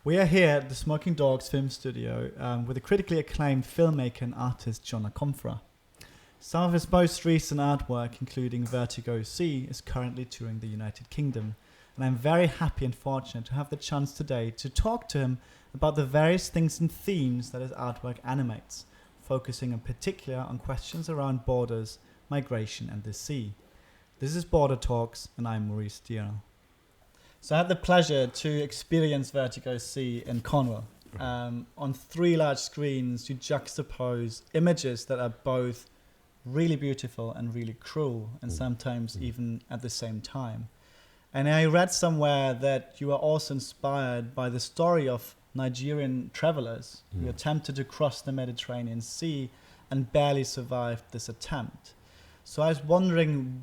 We are here at the Smoking Dogs Film Studio with the critically acclaimed filmmaker and artist John Akomfrah. Some of his most recent artwork, including Vertigo Sea, is currently touring the United Kingdom, and I'm very happy and fortunate to have the chance today to talk to him about the various things and themes that his artwork animates, focusing in particular on questions around borders, migration and the sea. This is Border Talks, and I'm Maurice Stierl. So I had the pleasure to experience Vertigo Sea in Cornwall. On 3 large screens, you juxtapose images that are both really beautiful and really cruel, and sometimes even at the same time. And I read somewhere that you are also inspired by the story of Nigerian travelers who attempted to cross the Mediterranean Sea and barely survived this attempt. So I was wondering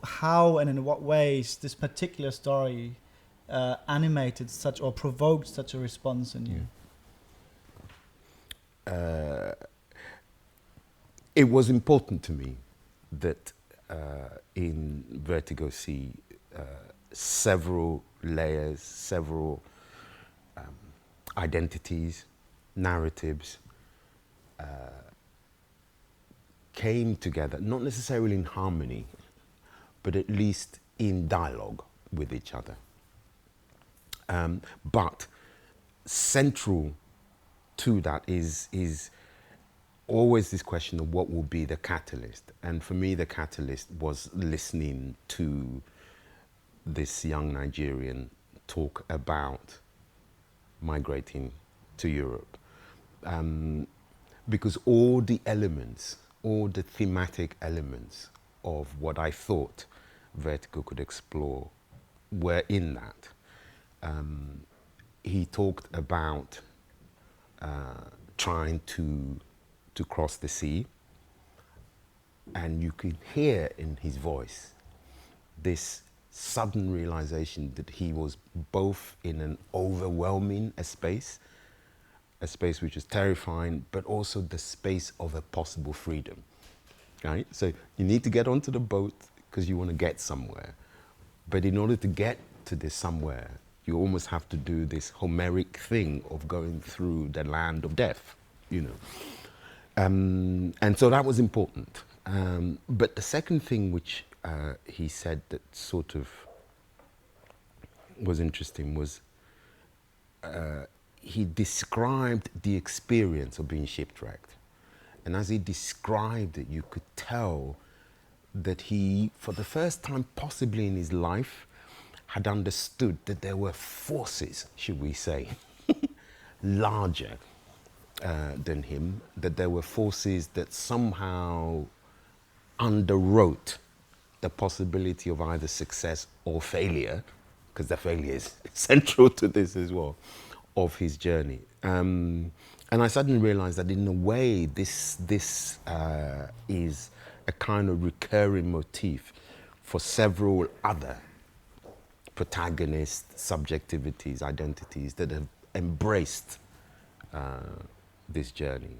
how and in what ways this particular story animated such or provoked such a response in you. It was important to me that in Vertigo Sea, several layers, several identities, narratives came together, not necessarily in harmony, but at least in dialogue with each other. But central to that is always this question of what will be the catalyst. And for me, the catalyst was listening to this young Nigerian talk about migrating to Europe. Because all the elements, all the thematic elements of what I thought Vertigo could explore were in that. He talked about trying to cross the sea, and you could hear in his voice this sudden realization that he was both in an overwhelming space which is terrifying, but also the space of a possible freedom, right? So you need to get onto the boat because you want to get somewhere, but in order to get to this somewhere, you almost have to do this Homeric thing of going through the land of death, you know. And so that was important. But the second thing which he said that sort of was interesting was he described the experience of being shipwrecked. And as he described it, you could tell that he, for the first time possibly in his life, had understood that there were forces, should we say, larger than him, that there were forces that somehow underwrote the possibility of either success or failure, because the failure is central to this as well, of his journey. And I suddenly realized that in a way, this is a kind of recurring motif for several other protagonists, subjectivities, identities that have embraced this journey.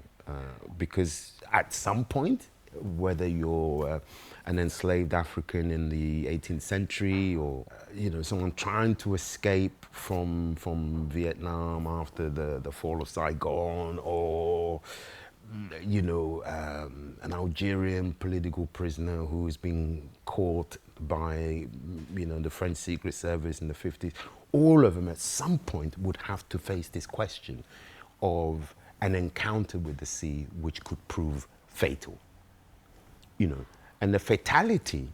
Because at some point, whether you're an enslaved African in the 18th century or someone trying to escape from Vietnam after the fall of Saigon, or an Algerian political prisoner who is being caught by the French Secret Service in the 50s, all of them at some point would have to face this question of an encounter with the sea which could prove fatal. And the fatality,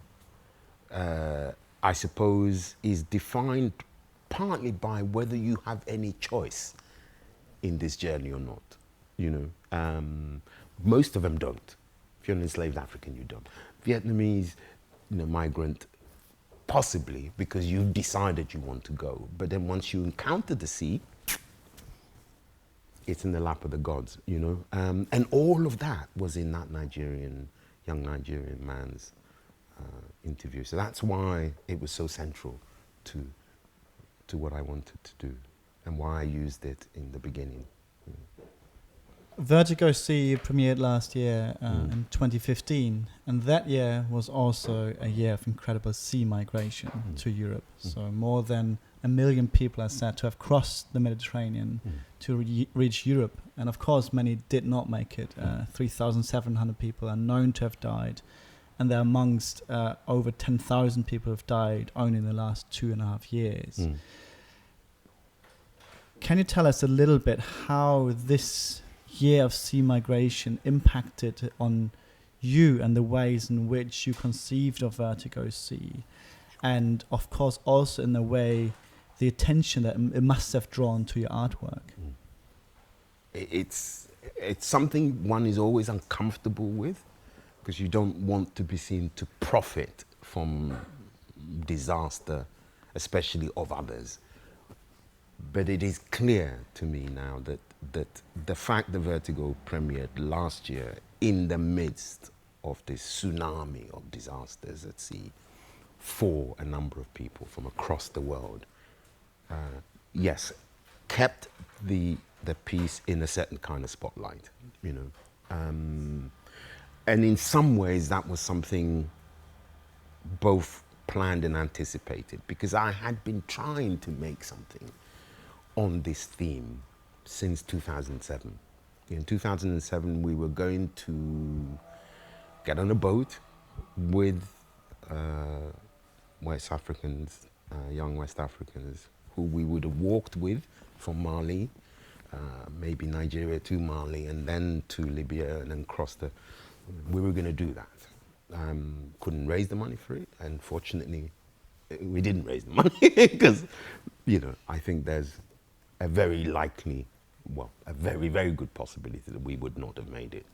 I suppose, is defined partly by whether you have any choice in this journey or not. Most of them don't. If you're an enslaved African, you don't. Vietnamese, migrant, possibly, because you decided you want to go. But then once you encounter the sea, it's in the lap of the gods, And all of that was in that young Nigerian man's interview. So that's why it was so central to what I wanted to do and why I used it in the beginning. Vertigo Sea premiered last year in 2015, and that year was also a year of incredible sea migration to Europe. So more than 1 million people are said to have crossed the Mediterranean to reach Europe. And of course, many did not make it. 3,700 people are known to have died. And they're amongst over 10,000 people who have died only in the last 2.5 years. Can you tell us a little bit how this year of sea migration impacted on you and the ways in which you conceived of Vertigo Sea? And of course, also in a way, the attention that it must have drawn to your artwork. It's something one is always uncomfortable with, because you don't want to be seen to profit from disaster, especially of others. But it is clear to me now that the fact the Vertigo premiered last year in the midst of this tsunami of disasters at sea for a number of people from across the world, yes, kept the piece in a certain kind of spotlight, you know. And in some ways that was something both planned and anticipated, because I had been trying to make something on this theme since 2007. In 2007, we were going to get on a boat with West Africans, young West Africans, who we would have walked with from Mali, maybe Nigeria to Mali, and then to Libya, and then cross the... We were going to do that. Couldn't raise the money for it, and fortunately, we didn't raise the money, because, you know, I think there's a very likely, well, a very, very good possibility that we would not have made it.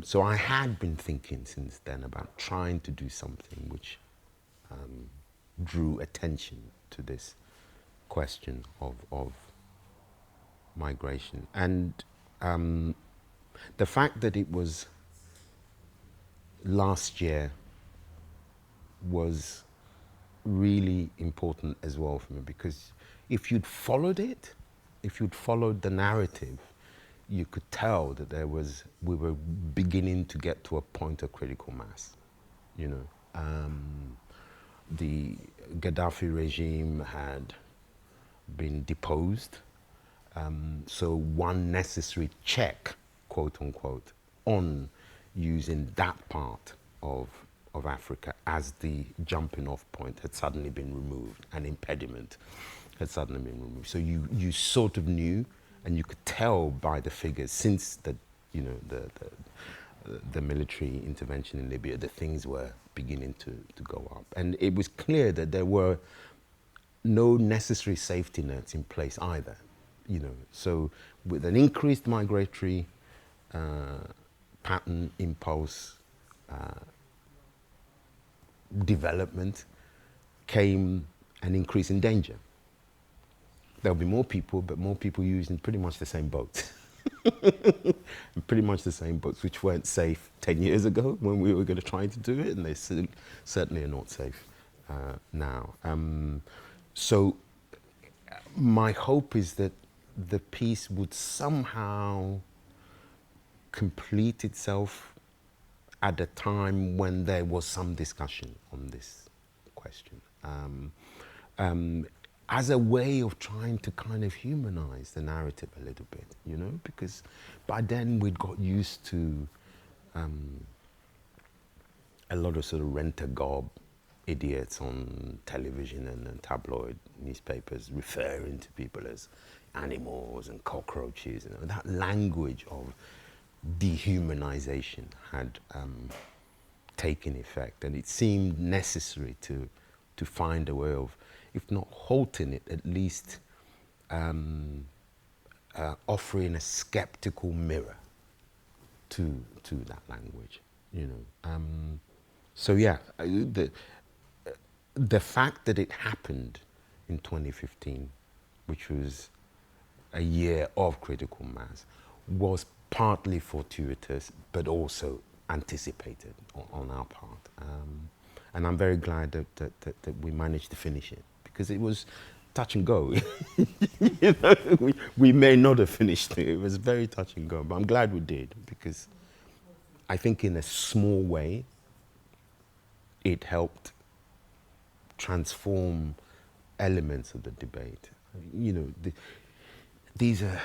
So I had been thinking since then about trying to do something which drew attention to this question of migration. And the fact that it was last year was really important as well for me, because if you'd followed it, if you'd followed the narrative, you could tell that we were beginning to get to a point of critical mass, you know. The Gaddafi regime had been deposed, so one necessary check, quote unquote, on using that part of Africa as the jumping off point had suddenly been removed, an impediment had suddenly been removed. So you sort of knew, and you could tell by the figures since the military intervention in Libya, that things were beginning to go up. And it was clear that there were no necessary safety nets in place either, you know. So with an increased migratory pattern, impulse, development, came an increase in danger. There'll be more people, but more people using pretty much the same boats. Pretty much the same boats, which weren't safe 10 years ago when we were going to try to do it, and they certainly are not safe now. So my hope is that the piece would somehow complete itself at a time when there was some discussion on this question. As a way of trying to kind of humanize the narrative a little bit, you know, because by then we'd got used to a lot of sort of rent-a-gob idiots on television and tabloid newspapers referring to people as animals and cockroaches. You know, that language of dehumanization had taken effect, and it seemed necessary to find a way of, if not halting it, at least offering a skeptical mirror to that language, you know. So yeah, the fact that it happened in 2015, which was a year of critical mass, was partly fortuitous, but also anticipated on our part. And I'm very glad that we managed to finish it, because it was touch and go. You know, we may not have finished it. It was very touch and go, but I'm glad we did, because I think in a small way, it helped transform elements of the debate. You know, these are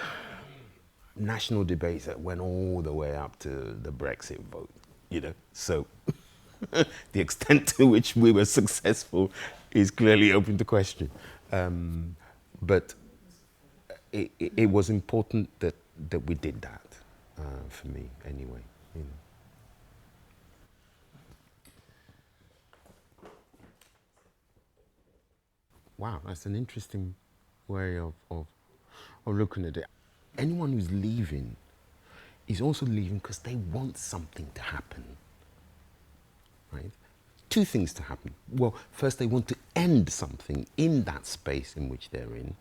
national debates that went all the way up to the Brexit vote, you know. So the extent to which we were successful is clearly open to question. But it was important that we did that, for me anyway. You know. Wow, that's an interesting way of looking at it. Anyone who's leaving is also leaving because they want something to happen, right? Two things to happen. Well, first they want to end something in that space in which they're in,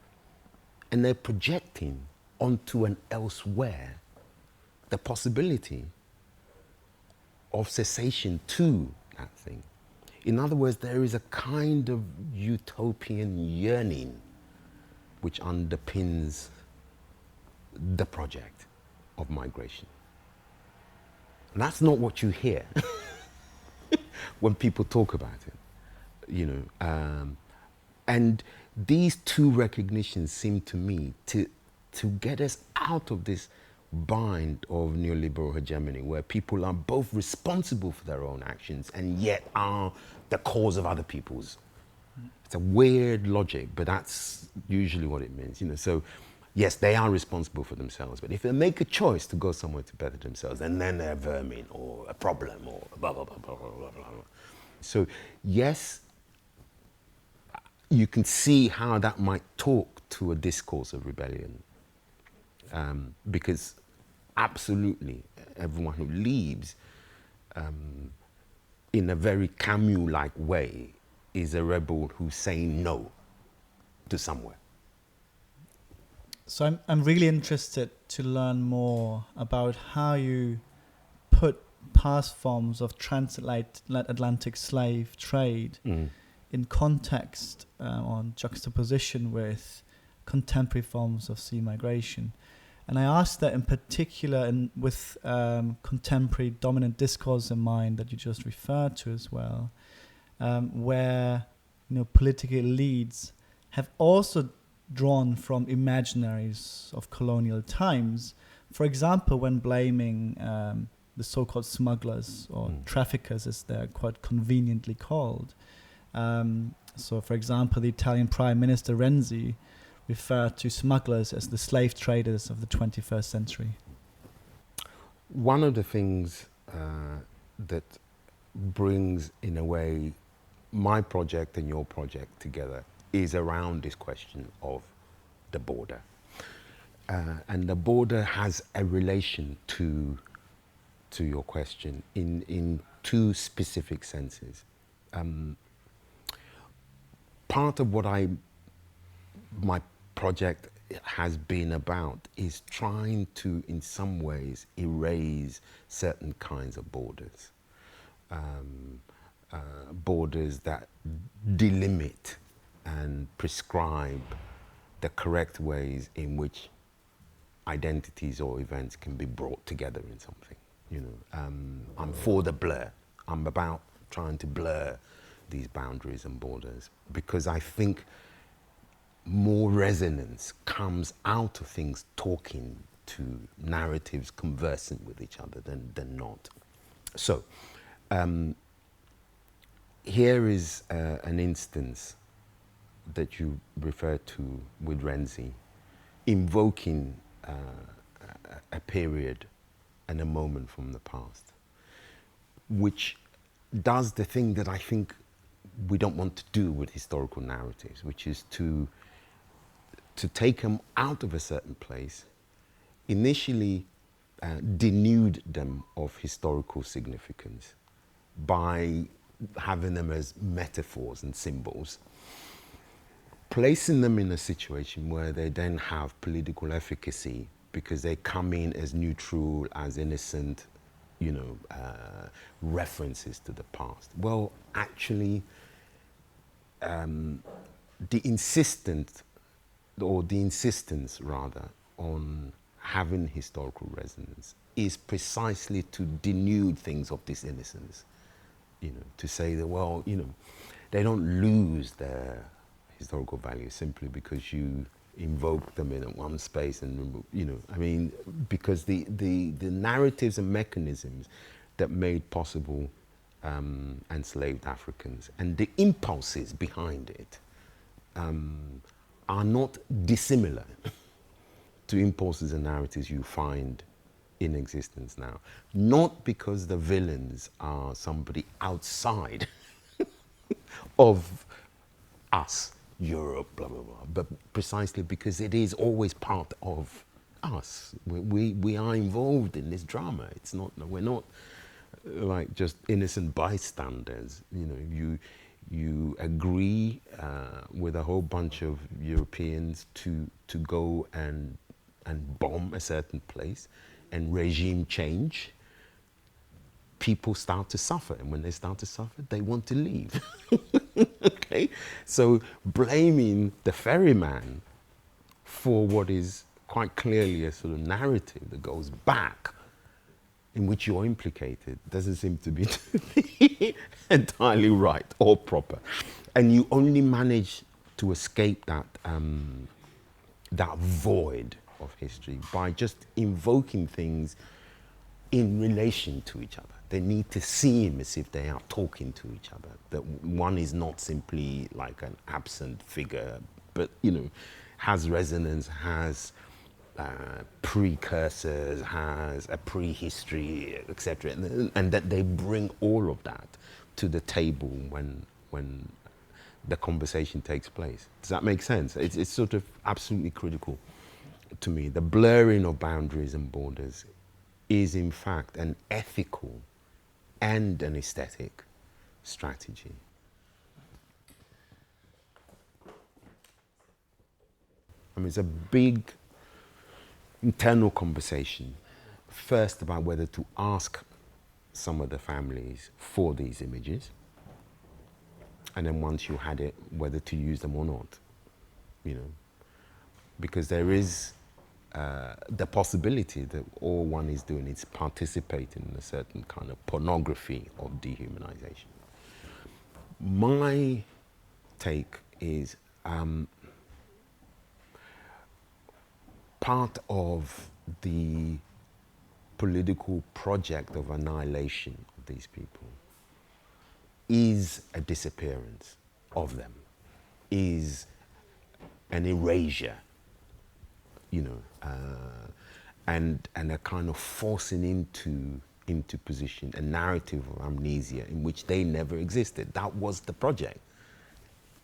and they're projecting onto an elsewhere the possibility of cessation to that thing. In other words, there is a kind of utopian yearning which underpins the project of migration. And that's not what you hear when people talk about it, you know. And these two recognitions seem to me to get us out of this bind of neoliberal hegemony, where people are both responsible for their own actions and yet are the cause of other people's. It's a weird logic, but that's usually what it means, you know. So yes, they are responsible for themselves, but if they make a choice to go somewhere to better themselves, and then they're vermin or a problem or blah, blah, blah, blah, blah, blah, blah. So yes, you can see how that might talk to a discourse of rebellion, because absolutely everyone who leaves in a very Camus-like way is a rebel who's saying no to somewhere. So I'm really interested to learn more about how you put past forms of transatlantic slave trade in context on juxtaposition with contemporary forms of sea migration. And I asked that in particular with contemporary dominant discourse in mind that you just referred to as well, where political elites have also drawn from imaginaries of colonial times. For example, when blaming the so-called smugglers or traffickers, as they're quite conveniently called. So, for example, the Italian Prime Minister Renzi referred to smugglers as the slave traders of the 21st century. One of the things that brings, in a way, my project and your project together is around this question of the border. And the border has a relation to your question in two specific senses. Part of what my project has been about is trying to, in some ways, erase certain kinds of borders. Borders that delimit and prescribe the correct ways in which identities or events can be brought together in something. I'm for the blur. I'm about trying to blur these boundaries and borders because I think more resonance comes out of things talking to narratives conversing with each other than not. So here is an instance that you referred to with Renzi, invoking a period and a moment from the past, which does the thing that I think we don't want to do with historical narratives, which is to take them out of a certain place, initially denude them of historical significance by having them as metaphors and symbols, placing them in a situation where they then have political efficacy because they come in as neutral, as innocent, references to the past. Well, actually, the insistence rather on having historical resonance is precisely to denude things of this innocence. To say that, well, they don't lose their historical values simply because you invoke them in one space and remove, you know, I mean, because the narratives and mechanisms that made possible enslaved Africans and the impulses behind it are not dissimilar to impulses and narratives you find in existence now. Not because the villains are somebody outside of us, Europe, blah, blah, blah, but precisely because it is always part of us. We are involved in this drama. It's not, we're not like just innocent bystanders. You know, you agree with a whole bunch of Europeans to go and bomb a certain place and regime change. People start to suffer, and when they start to suffer, they want to leave. Okay, so blaming the ferryman for what is quite clearly a sort of narrative that goes back, in which you're implicated, doesn't seem to be entirely right or proper, and you only manage to escape that that void of history by just invoking things in relation to each other. They need to seem as if they are talking to each other, that one is not simply like an absent figure, but, you know, has resonance, has precursors, has a prehistory, etc., and that they bring all of that to the table when the conversation takes place. Does that make sense? It's sort of absolutely critical to me. The blurring of boundaries and borders is in fact an ethical and an aesthetic strategy. I mean, it's a big internal conversation, first about whether to ask some of the families for these images, and then once you had it, whether to use them or not, you know, because there is the possibility that all one is doing is participating in a certain kind of pornography of dehumanization. My take is part of the political project of annihilation of these people is a disappearance of them, is an erasure, you know, and a kind of forcing into position a narrative of amnesia in which they never existed. That was the project.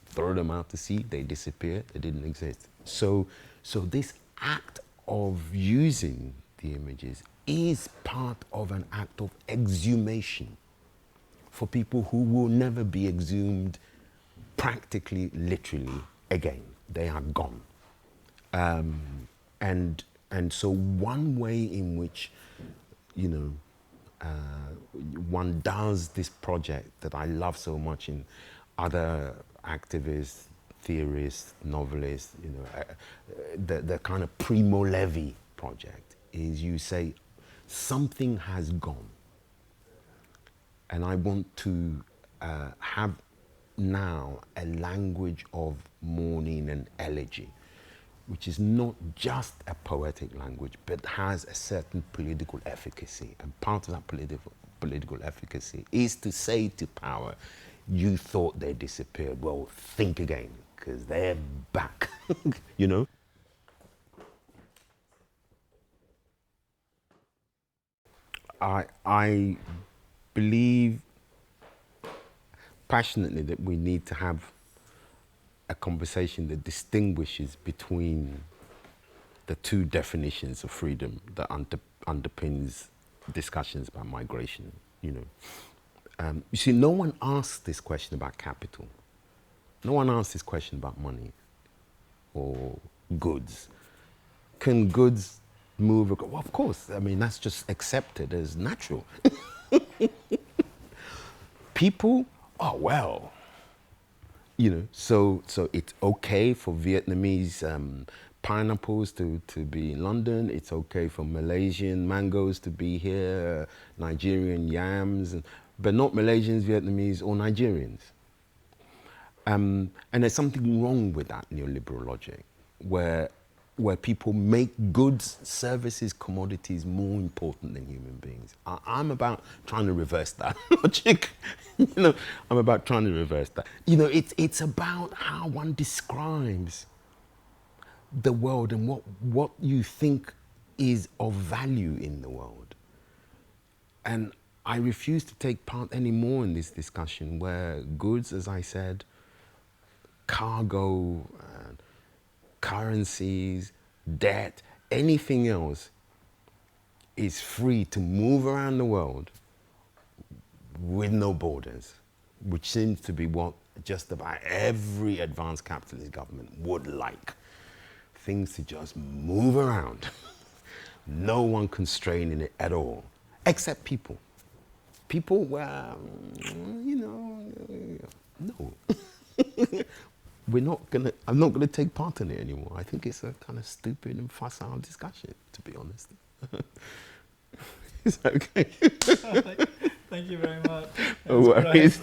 Throw them out to sea, they disappear, they didn't exist. So this act of using the images is part of an act of exhumation for people who will never be exhumed practically, literally again. They are gone. And so one way in which, you know, one does this project that I love so much in other activists, theorists, novelists, you know, the kind of Primo Levi project is you say something has gone, and I want to have now a language of mourning and elegy, which is not just a poetic language, but has a certain political efficacy. And part of that political efficacy is to say to power, you thought they disappeared. Well, think again, because they're back, you know? I believe passionately that we need to have a conversation that distinguishes between the two definitions of freedom that underpins discussions about migration, you know. You see, no one asks this question about capital. No one asks this question about money or goods. Can goods move? Well, of course. I mean, that's just accepted as natural. People, oh, well, you know, so it's okay for Vietnamese pineapples to be in London. It's okay for Malaysian mangoes to be here, Nigerian yams, but not Malaysians, Vietnamese, or Nigerians. And there's something wrong with that neoliberal logic, where people make goods, services, commodities more important than human beings. I'm about trying to reverse that logic. I'm about trying to reverse that. It's about how one describes the world and what you think is of value in the world. And I refuse to take part anymore in this discussion where goods, as I said, cargo, currencies, debt, anything else is free to move around the world with no borders, which seems to be what just about every advanced capitalist government would like. Things to just move around. No one constraining it at all, except people. People, well, no. I'm not gonna take part in it anymore. I think it's a kind of stupid and facile discussion, to be honest. Is that okay? Thank you very much. No worries.